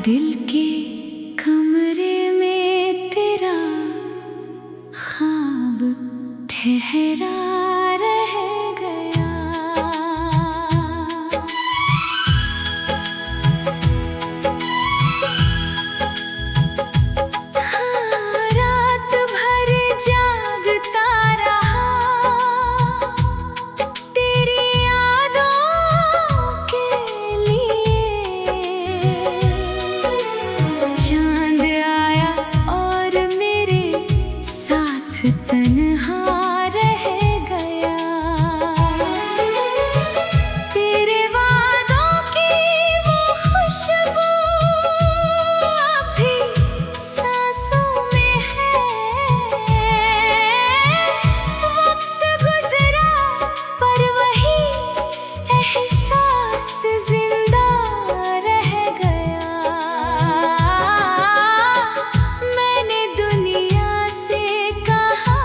दिल के कमरे में तेरा ख्वाब ठहरा रह गया। हाँ, रात भर जागता रहा तेरी यादों के लिए। चांद आया और मेरे साथ तन्हा रह गया। तेरे वादों की वो खुशबू अभी सांसों में है। वक्त गुजरा पर वही एहसास जिंदा रह गया। मैंने दुनिया से कहा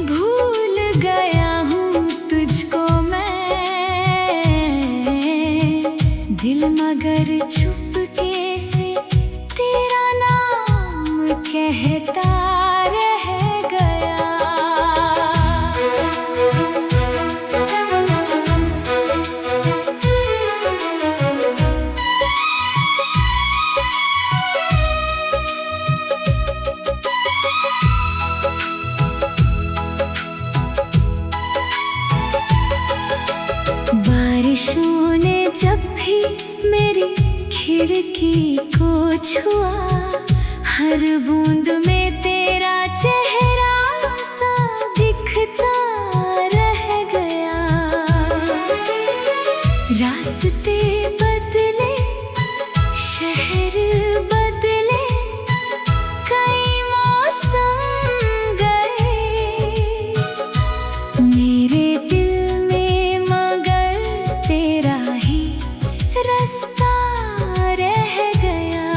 भूल गया हूँ तुझको मैं। दिल मगर चुपके से तेरा नाम कहता रह गया। बारिशों ने जब भी मेरी खिड़की को छुआ, हर बूंद में तेरा चेहरा सा दिखता रह गया। रास्ते बदले, शहर बदले, कई मौसम गए मेरे दिल में, मगर तेरा ही रास्ता रह गया।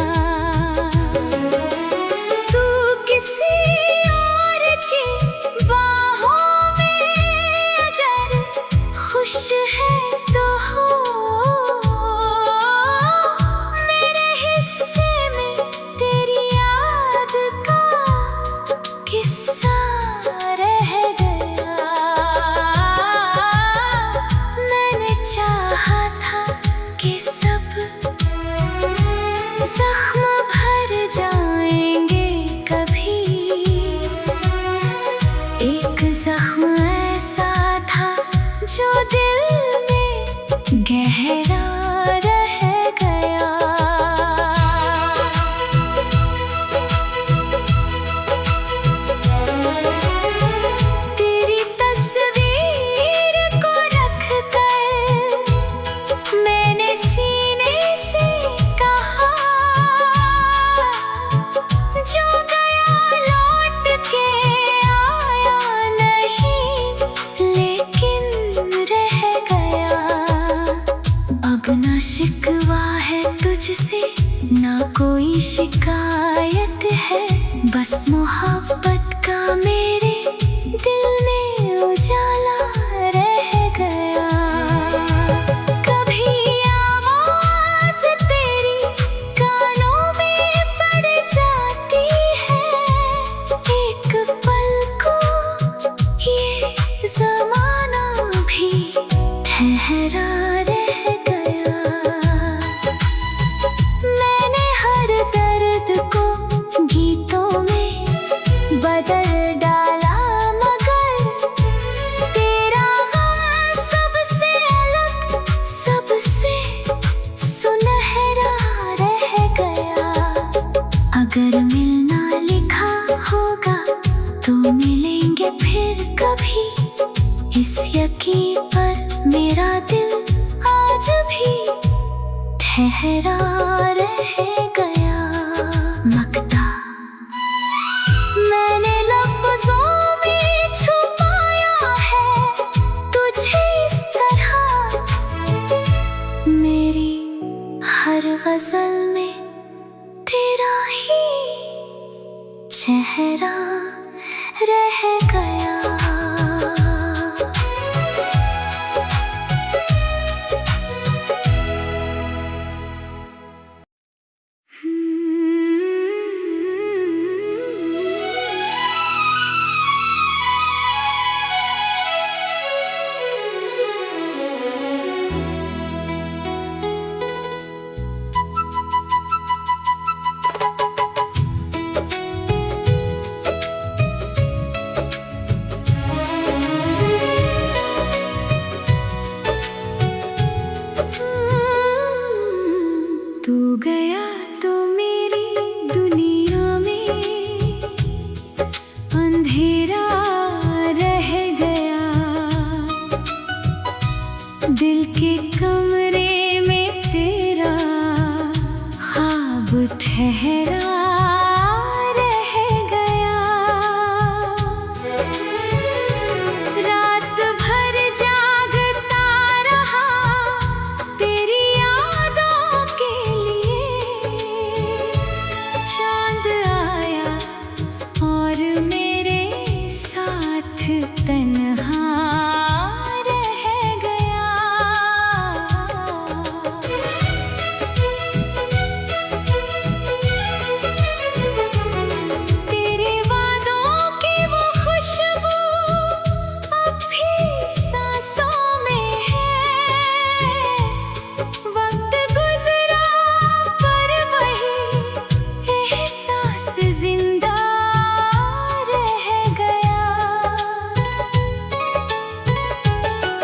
तू किसी और की बाहों में अगर खुश है तो हो, मेरे हिस्से में तेरी याद का किस्सा रह गया। मैंने चाहा था कि सब जख्म भर जाएंगे कभी। एक जख्म ऐसा था जो दिल में गहरा रह गया। तेरी तस्वीर को रख कर मैंने सीने से कहा, जो गया लौट के आया नहीं, लेकिन रह गया। अब ना शिकवा है तुझसे, ना कोई शिकायत है, बस मोहब्बत का मेरे दिल में उजाला रह गया। कभी आवाज़ तेरी कानों में पड़ जाती है, एक पल को ये ज़माना भी ठहरा रह गया। मैंने हर दर्द को गीतों में बदल डाला, मगर तेरा गम सबसे अलग, सबसे सुनहरा रह गया। अगर मिलना लिखा होगा तो मिलेंगे फिर कभी, इस यकीन पर मेरा दिल आज भी ठहरा रह गया। मकता मैंने लफ्ज़ों में छुपाया है तुझे इस तरह, मेरी हर गज़ल में तेरा ही चेहरा रह गया। तू गया तो मेरी दुनिया में अंधेरा रह गया। दिल के कमरे में तेरा ख्वाब ठहरा रह गया। रात भर जागता रहा तेरी यादों के लिए। चांद आया और मेरे साथ तन्हा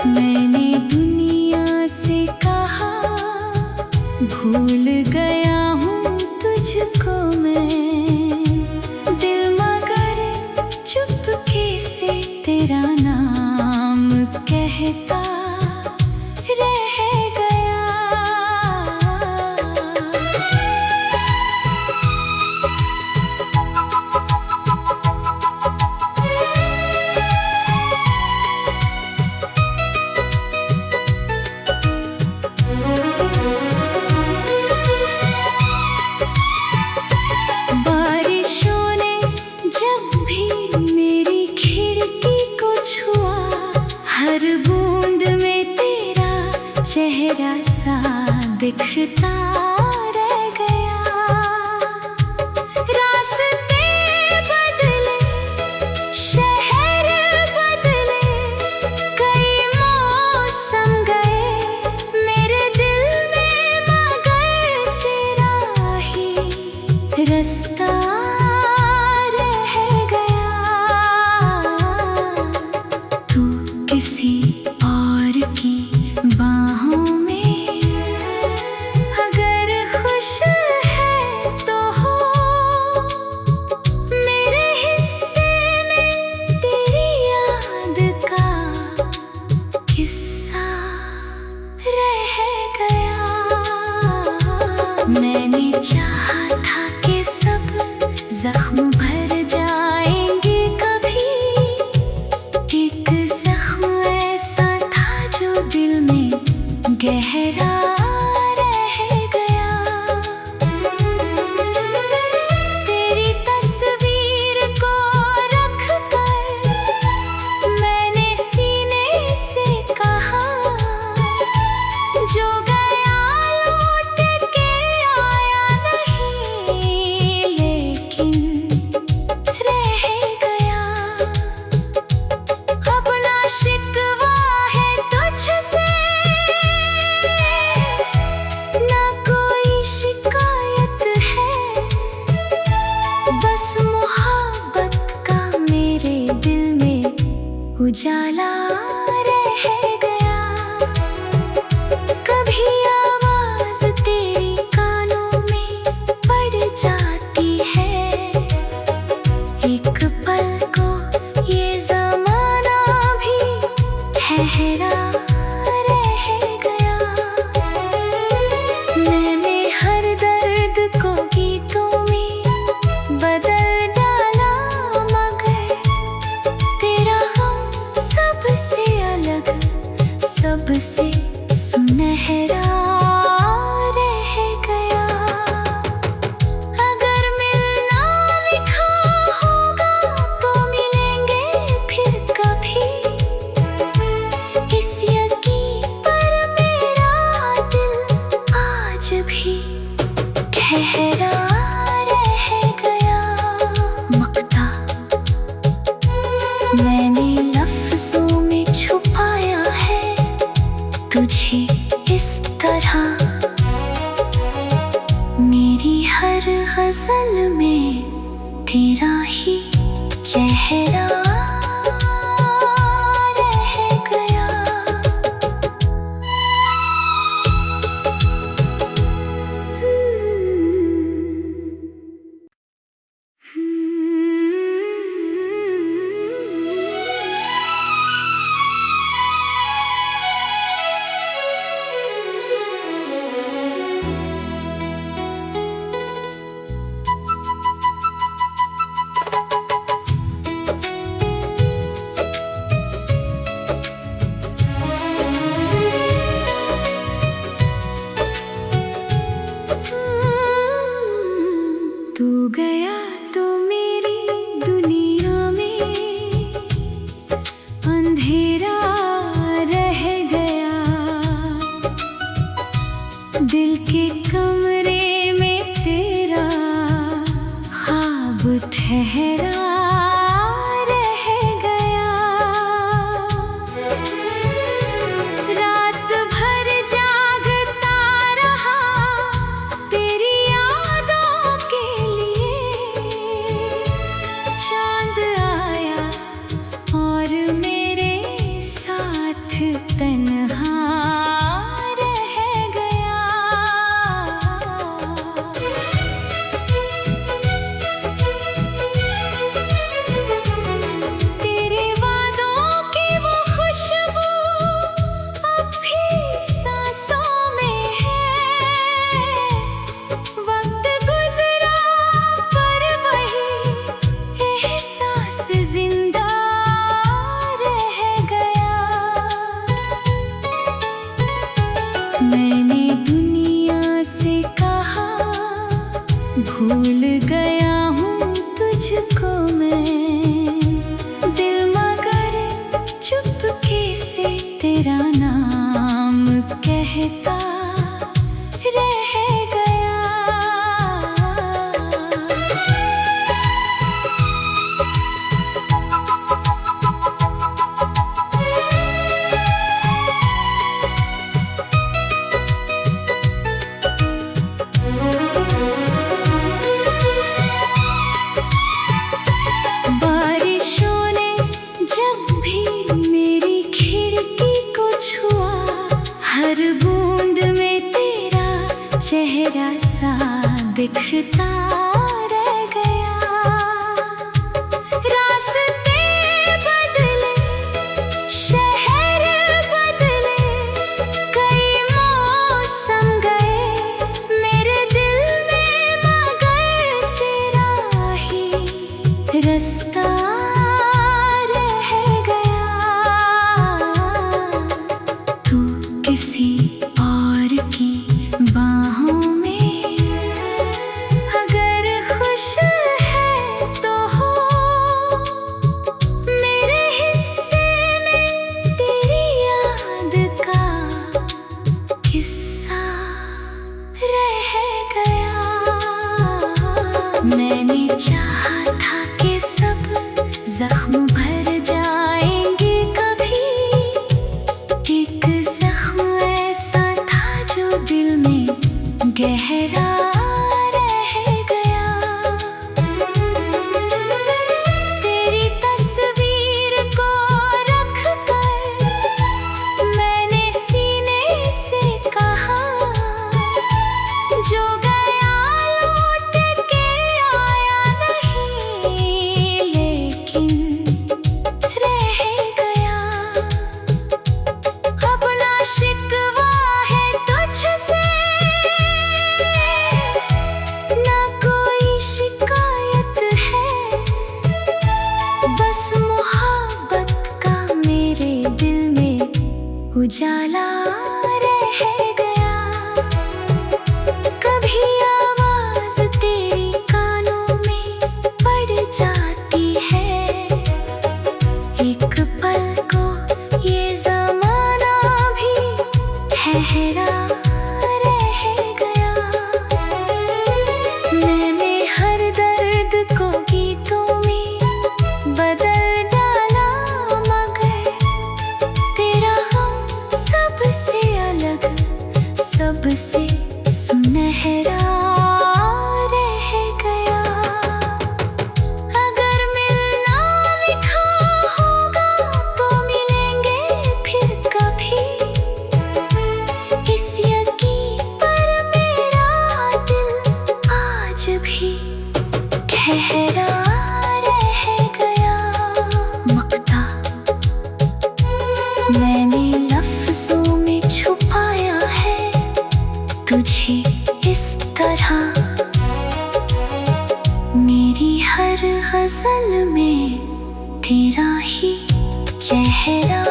मैंने दुनिया से कहा भूल गया हूँ तुझको मैं। दिल मगर चुपके से तेरा नाम कहता रह गया। हर बूंद में तेरा चेहरा सा दिखता रह गया। रास्ते बदले, शहर बदले, कई मौसम गए मेरे दिल में, मगर तेरा ही रास्ता किसी और की बाहों में अगर खुश है तो हो। मेरे हिस्से में तेरी याद का किस्सा रह गया। मैंने चाहा था कि सब जख्म भर जाएंगे कभी। एक दिल में गहरा रह गया। तेरी तस्वीर को रख कर मैंने सीने से कहा, जो गया लौट के आया नहीं, लेकिन रह गया। अपना शिकवा तुझसे ना कोई शिकायत है, बस मोहब्बत का मेरे दिल में उजाला रह गया। कभी आवाज तेरी कानों में पड़ जाती है, एक पल को ये ज़माना भी ठहरा रह गया। मैंने हर दर्द को गीतों में बदल डाला, मगर तेरा गम सबसे अलग, सबसे सुनहरा रह गया। अगर मिलना लिखा होगा तो मिलेंगे फिर कभी, इस यकीन पर मेरा दिल आज भी ठहरा रह गया। मक्ता मैंने लफ्जों में छुपाया है तुझे इस तरह। मेरी हर गजल में तेरा ही चेहरा रह गया। दिल के कमरे में तेरा ख्वाब ठहरा रह गया। रात भर जागता रहा तेरी यादों के लिए। चांद आया और मेरे साथ तन्हा मैंने दुनिया से कहा भूल गया हूँ तुझको मैं। दिल मगर चुपके से तेरा नाम कहता रह गया। हर बूंद में तेरा चेहरा सा दिखता रह गया। रास्ते बदले, शहर बदले, कई मौसम गए मेरे दिल में मगर तेरा ही रास्ता किसी और की बाहों में अगर खुश है तो हो। मेरे हिस्से में तेरी याद का किस्सा रह गया। मैंने चाहा था कि सब जख्म भर जाएंगे कभी। एक दिल में गहरा रह गया। तेरी तस्वीर को रख कर मैंने सीने से कहा जो गया लौट के आया नहीं लेकिन रह गया। अपना शिकवा तुझसे ना कोई शिकायत है, बस मोहब्बत का मेरे दिल में उजाला रह गया। कभी आवाज तेरी कानों में पड़ जाती है। एक पल को ये ज़माना भी ठहरा रह गया। मैंने हर दर्द को गीतों में बदल डाला मगर तेरा गम सबसे अलग, सबसे सुनहरा रह गया। अगर मिलना लिखा होगा तो मिलेंगे फिर कभी। इस यकीन पर मेरा दिल आज भी ठहरा रह गया। मक्ता मैंने लफ्जों में छुपाया है तुझे इस तरह। मेरी हर गजल में तेरा ही चेहरा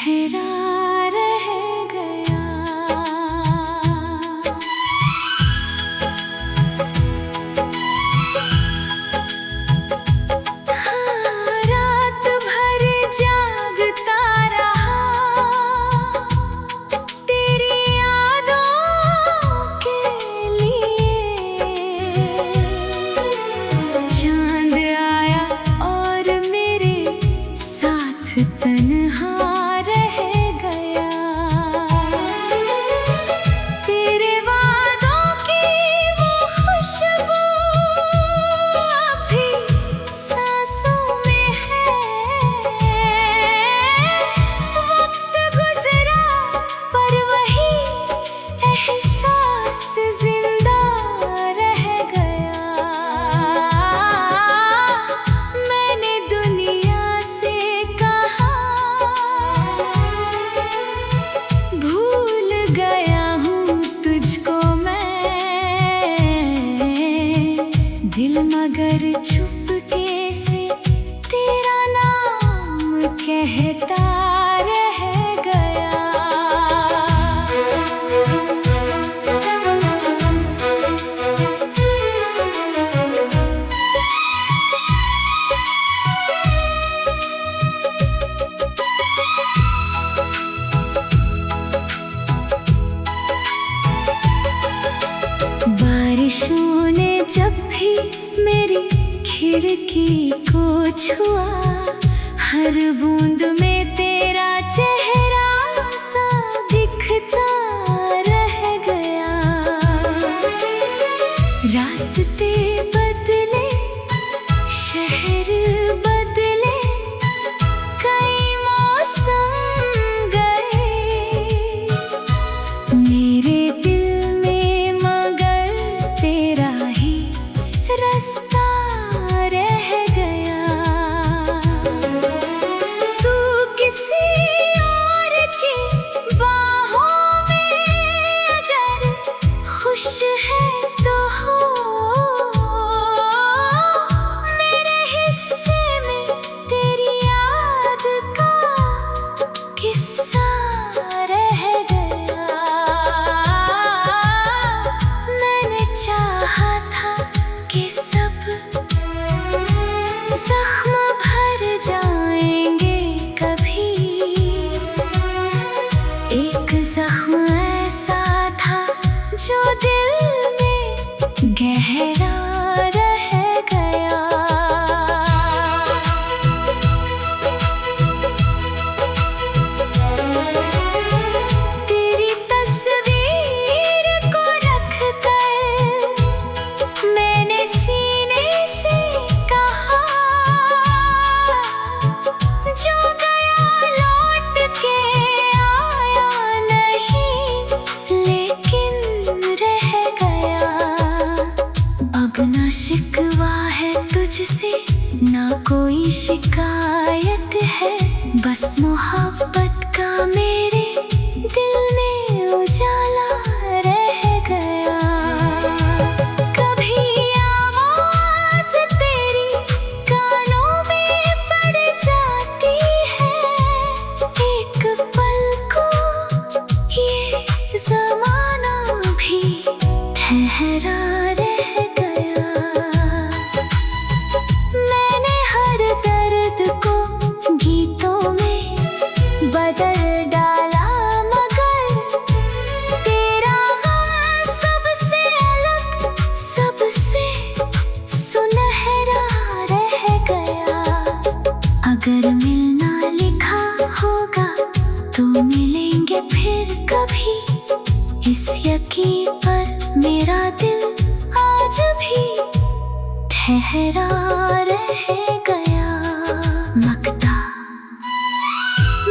चेहरा रह गया। हाँ, रात भर जागता रहा तेरी यादों के लिए। चांद आया और मेरे साथ तन्हा रह गया। तेरे वादों की वो खुशबू अभी सांसों में है। वक्त गुजरा पर वही एहसास जिंदा रह गया। मैंने दुनिया से कहा भूल गया हूँ तुझको मैं। दिल मगर चुपके से तेरा नाम कहता रह गया। बारिशों ने जब भी मेरी खिड़की को छुआ, हर बूंद में तेरा चेहरा सा दिखता रह गया। रास्ते बदले, शहर बदले, कई मौसम गए मेरे दिल में, मगर तेरा ही रास्ता रह गया। तू किसी और की बाहों में अगर खुश है तो हो, मेरे हिस्से में तेरी याद का किस्सा रह गया। मैंने चाहा था कि सब जख्म भर जाएंगे कभी। एक जख्म ऐसा था जो दिल में गहरा रह गया। तेरी तस्वीर को रख कर मैंने सीने से कहा, जो गया लौट के आया नहीं, लेकिन रह गया। अब ना शिकवा है तुझसे, ना कोई शिकायत है, बस मोहब्बत का मेरे दिल में उजाला रह गया। कभी आवाज तेरी कानों में पड़ जाती है, एक पल को ये जमाना भी ठहरा रह गया। मैंने हर दर्द को गीतों में बदल डाला, मगर तेरा गम सबसे अलग, सबसे सुनहरा रह गया। अगर मिलना लिखा होगा तो मिलेंगे फिर कभी, इस यकीन पर मेरा दिल आज भी ठहरा रह गया। मकता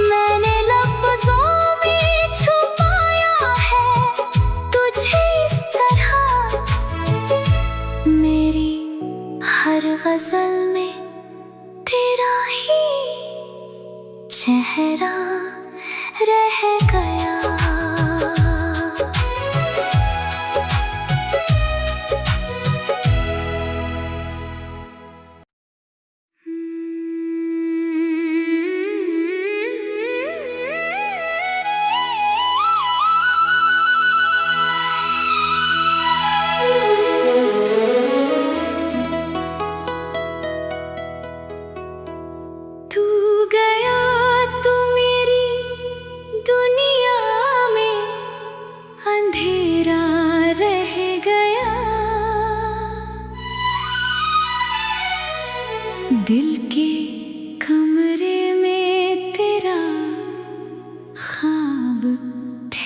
मैंने लफ्जों में छुपाया है तुझे इस तरह, मेरी हर गजल में तेरा ही चेहरा रह गया।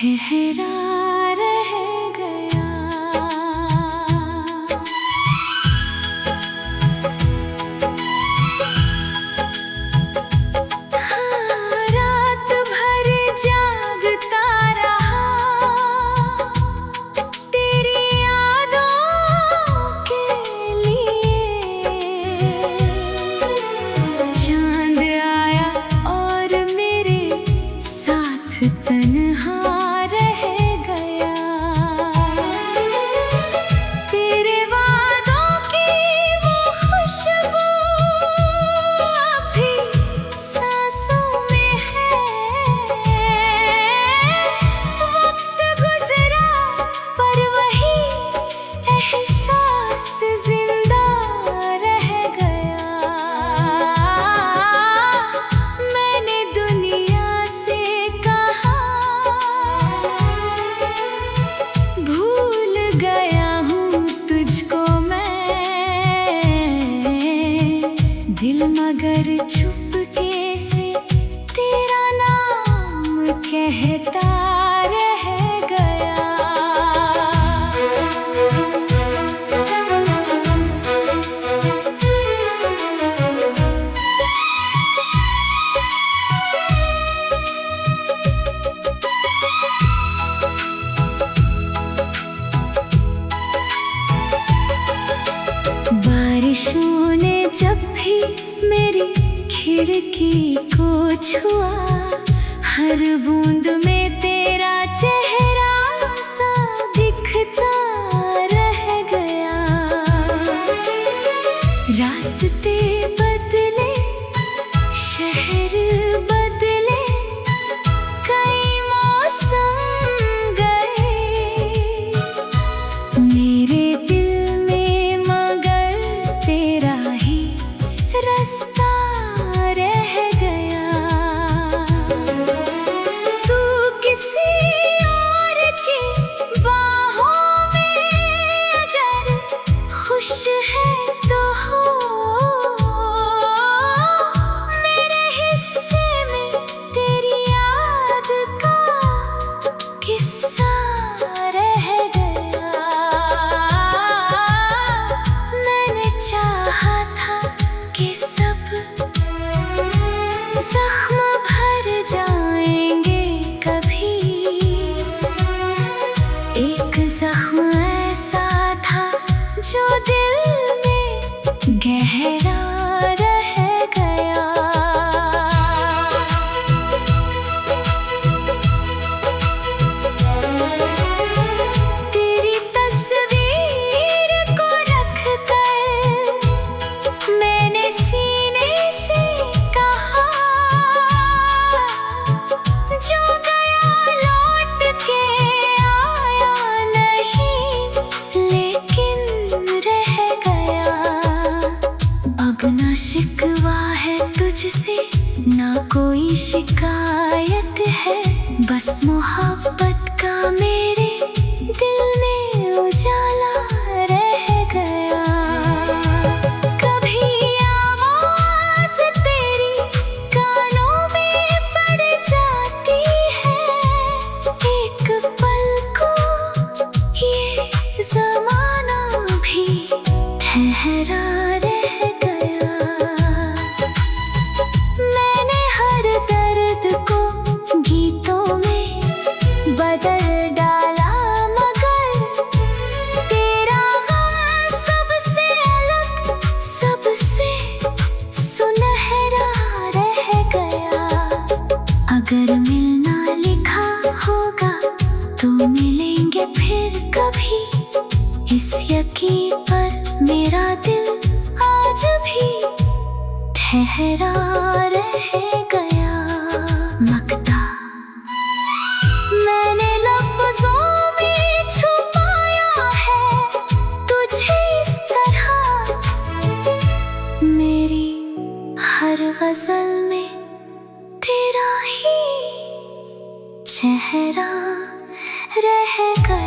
ठहरा रह गया। हाँ, रात भर जागता रहा तेरी यादों के लिए। चांद आया और मेरे साथ तन्हा रह गया। तेरे वादों की वो खुशबू अभी सांसों में है। वक्त गुजरा पर वही एहसास जिंदा रह गया। मैंने दुनिया से कहा भूल गया हूँ तुझको मैं। दिल मगर चुपके से तेरा नाम कहता रह गया। बारिशों ने जब भी मेरी खिड़की को छुआ, हर बूंद में तेरा चेहरा सा दिखता रह गया। रास्ते बदले, शहर बदले, कई मौसम गए मेरे दिल में, मगर तेरा ही रास्ता रह गया। तू किसी और की बाहों में अगर खुश है तो हो, मेरे हिस्से में तेरी याद का किस्सा रह गया। मैंने चाहा था कि सब जख्म भर जाएंगे कभी। एक जख्म ऐसा था जो दिल में गहरा रह गया। तेरी तस्वीर को रख कर मैंने सीने से कहा, जो गया लौट के आया नहीं, लेकिन रह गया। अब ना शिकवा है तुझसे, ना कोई शिकायत है, बस मोहब्बत का मेरे दिल में उजाला रह गया। कभी आवाज तेरी कानों में पड़ जाती है, एक पल को ये जमाना भी ठहरा रह गया। मैंने हर दर्द को गीतों में बदल डाला, मगर तेरा गम सबसे अलग, सबसे सुनहरा रह गया। अगर मिलना लिखा होगा तो मिलेंगे फिर कभी, इस यकीन पर मेरा दिल आज भी ठहरा रह गया। मकता मैंने लफ्जों में छुपाया है तुझे इस तरह, मेरी हर गजल में तेरा ही चेहरा रह गया।